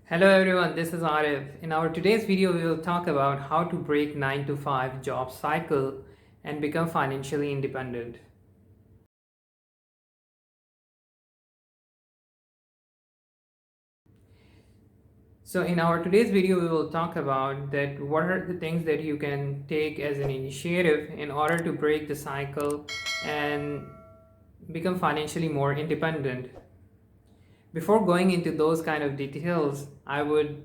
Hello everyone, this is Arif. In our today's video, we will talk about how to break 9 to 5 job cycle and become financially independent. So in our today's video, we will talk about that what are the things that you can take as an initiative in order to break the cycle and become financially more independent. Before going into those kind of details, I would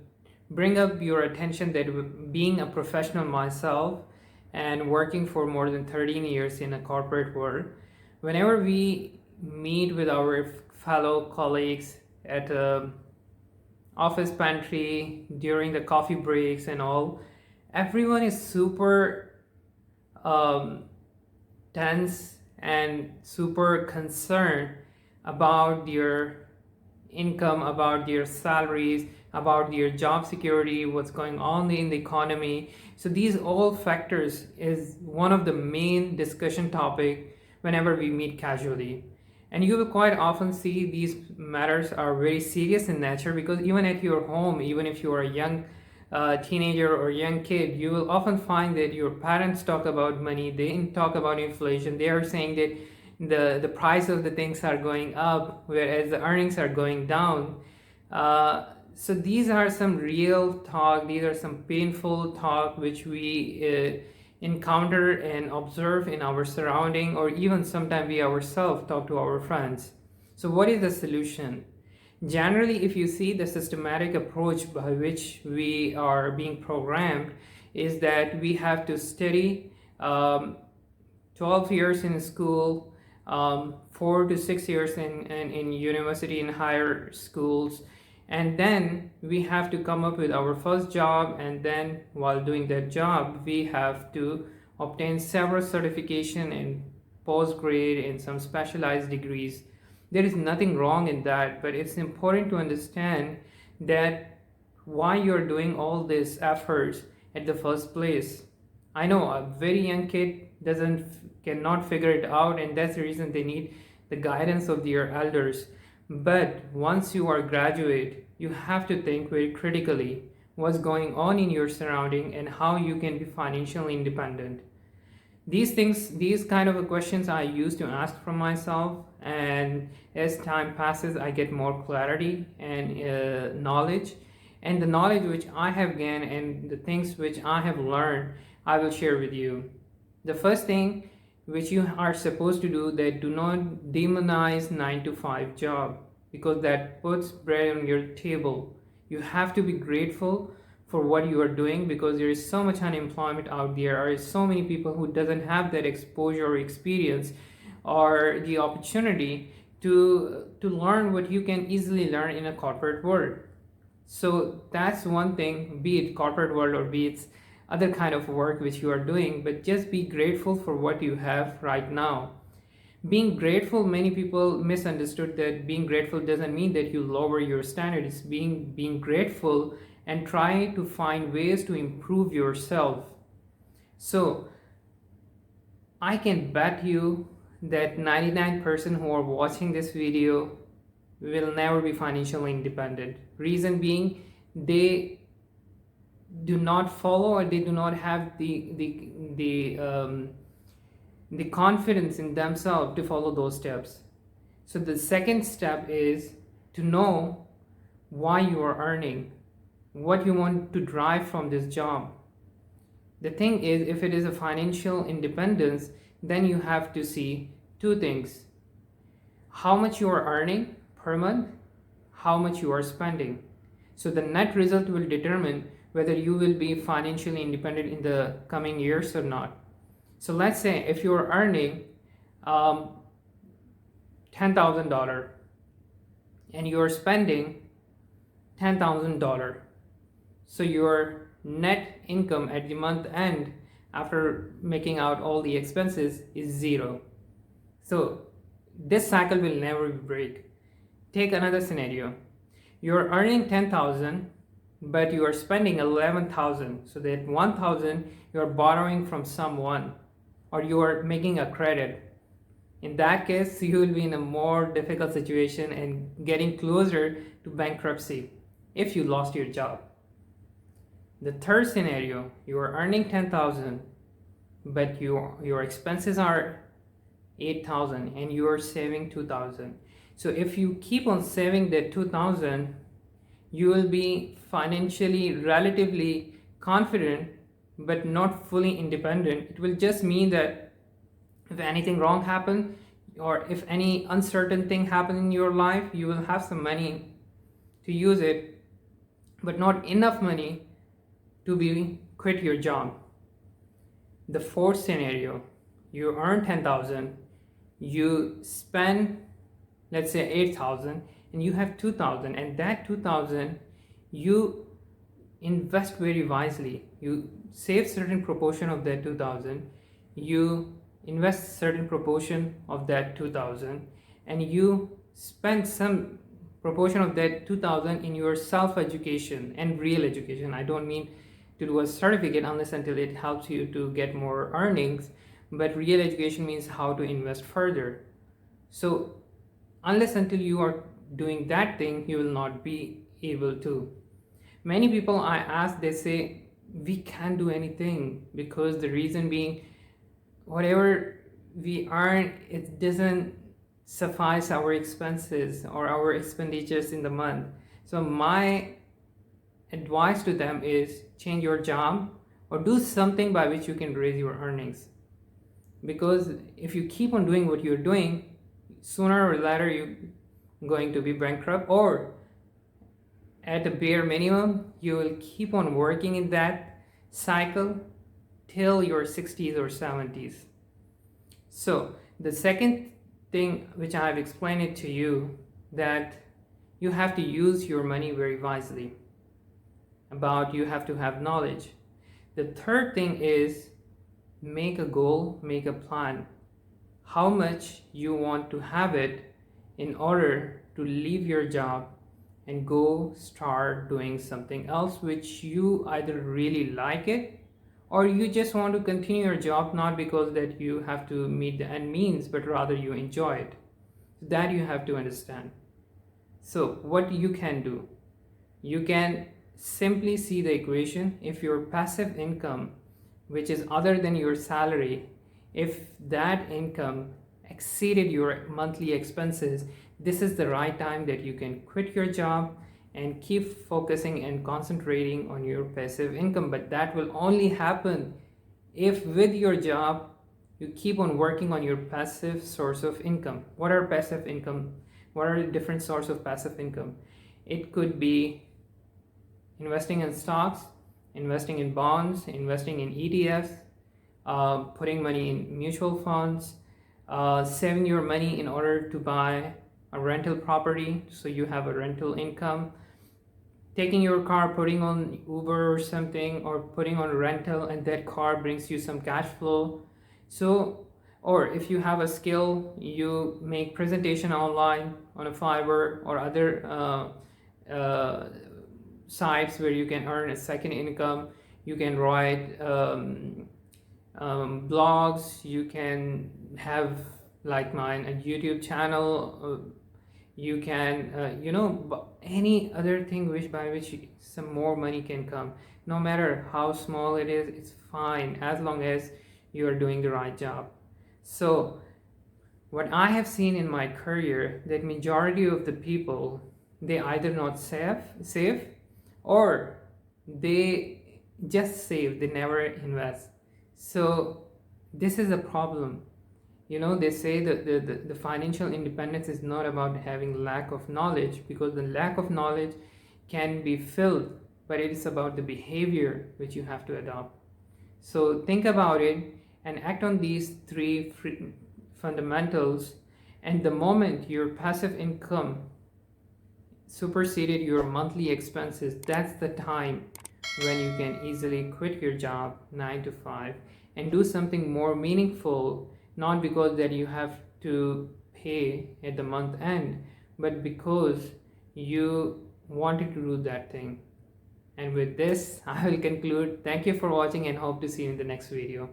bring up your attention that being a professional myself and working for more than 13 years in a corporate world, whenever we meet with our fellow colleagues at a office pantry during the coffee breaks and all, everyone is super um, tense and super concerned about their income, about their salaries, about their job security, what's going on in the economy. So these all factors is one of the main discussion topic whenever we meet casually. And you will quite often see these matters are very serious in nature, because even at your home, even if you are a young teenager or young kid, you will often find that your parents talk about money, they talk about inflation, they are saying that the price of the things are going up, whereas the earnings are going down. So these are some real talk, these are some painful talk which we encounter and observe in our surrounding, or even sometimes we ourselves talk to our friends. So what is the solution? Generally, if you see the systematic approach by which we are being programmed, is that we have to study 12 years in school, 4 to 6 years in university and higher schools, and then we have to come up with our first job, and then while doing that job we have to obtain several certification and postgrad and some specialized degrees. There is nothing wrong in that, but it's important to understand that why you're doing all these efforts at the first place. I know a very young kid cannot figure it out, and that's the reason they need the guidance of their elders. But once you are graduate, you have to think very critically what's going on in your surrounding and how you can be financially independent. These things, these kind of questions I used to ask from myself, and as time passes I get more clarity and knowledge, and the knowledge which I have gained and the things which I have learned I will share with you. The first thing which you are supposed to do, that do not demonize 9 to 5 job, because that puts bread on your table. You have to be grateful for what you are doing, because there is so much unemployment out there. There are so many people who doesn't have that exposure or experience or the opportunity to learn what you can easily learn in a corporate world. So that's one thing, be it corporate world or be it other kind of work which you are doing, but just be grateful for what you have right now. Being grateful, many people misunderstood that being grateful doesn't mean that you lower your standards. Being grateful and try to find ways to improve yourself. So I can bet you that 99% who are watching this video will never be financially independent. Reason being, they do not follow, or they do not have the confidence in themselves to follow those steps. So the second step is to know why you are earning, what you want to drive from this job. The thing is, if it is a financial independence, then you have to see two things: how much you are earning per month, how much you are spending. So the net result will determine whether you will be financially independent in the coming years or not. So let's say if you are earning $10,000 and you are spending $10,000, so your net income at the month end after making out all the expenses is zero. So this cycle will never break. Take another scenario. You're earning 10,000 but you are spending 11,000, so that 1,000 you are borrowing from someone, or you are making a credit. In that case, you will be in a more difficult situation and getting closer to bankruptcy. if you lost your job. The third scenario, you are earning 10,000 but your expenses are 8,000 and you are saving 2,000. So if you keep on saving that 2,000, you will be financially relatively confident but not fully independent. It will just mean that if anything wrong happens or if any uncertain thing happens in your life, you will have some money to use it, but not enough money to be quit your job. The fourth scenario, you earn 10,000, you spend, let's say 8,000, and you have 2,000, and that 2,000 you invest very wisely. You save certain proportion of that 2,000, you invest certain proportion of that 2,000, and you spend some proportion of that 2,000 in your self-education and real education. I don't mean to do a certificate unless until it helps you to get more earnings, but real education means how to invest further. So unless until you are doing that thing, you will not be able to. Many people I ask, they say we can't do anything because the reason being whatever we earn, it doesn't suffice our expenses or our expenditures in the month. So my advice to them is change your job or do something by which you can raise your earnings, because if you keep on doing what you're doing, sooner or later you're going to be bankrupt, or at the bare minimum you will keep on working in that cycle till your 60s or 70s. So the second thing which I have explained it to you, that you have to use your money very wisely, about you have to have knowledge. The third thing is make a goal, make a plan, how much you want to have it in order to leave your job and go start doing something else which you either really like it or you just want to continue your job, not because that you have to meet the end means, but rather you enjoy it. That you have to understand. So what you can do, you can simply see the equation. If your passive income, which is other than your salary, if that income exceeded your monthly expenses, this is the right time that you can quit your job and keep focusing and concentrating on your passive income. But that will only happen if with your job you keep on working on your passive source of income. What are passive income? What are the different sources of passive income? It could be investing in stocks, investing in bonds, investing in ETFs, putting money in mutual funds, saving your money in order to buy a rental property so you have a rental income, taking your car, putting on Uber or something, or putting on rental, and that car brings you some cash flow. So, or if you have a skill, you make presentation online on a Fiverr or other sites where you can earn a second income. You can write blogs, you can have, like mine, a YouTube channel, you can any other thing by which some more money can come. No matter how small it is, it's fine as long as you are doing the right job. So what I have seen in my career, that majority of the people, they either not save or they just save, they never invest. So this is a problem. They say that the financial independence is not about having lack of knowledge, because the lack of knowledge can be filled, but it is about the behavior which you have to adopt. So think about it and act on these three fundamentals, and the moment your passive income superseded your monthly expenses, that's the time when you can easily quit your job 9 to 5 and do something more meaningful, not because that you have to pay at the month end, but because you wanted to do that thing. And with this, I will conclude. Thank you for watching and hope to see you in the next video.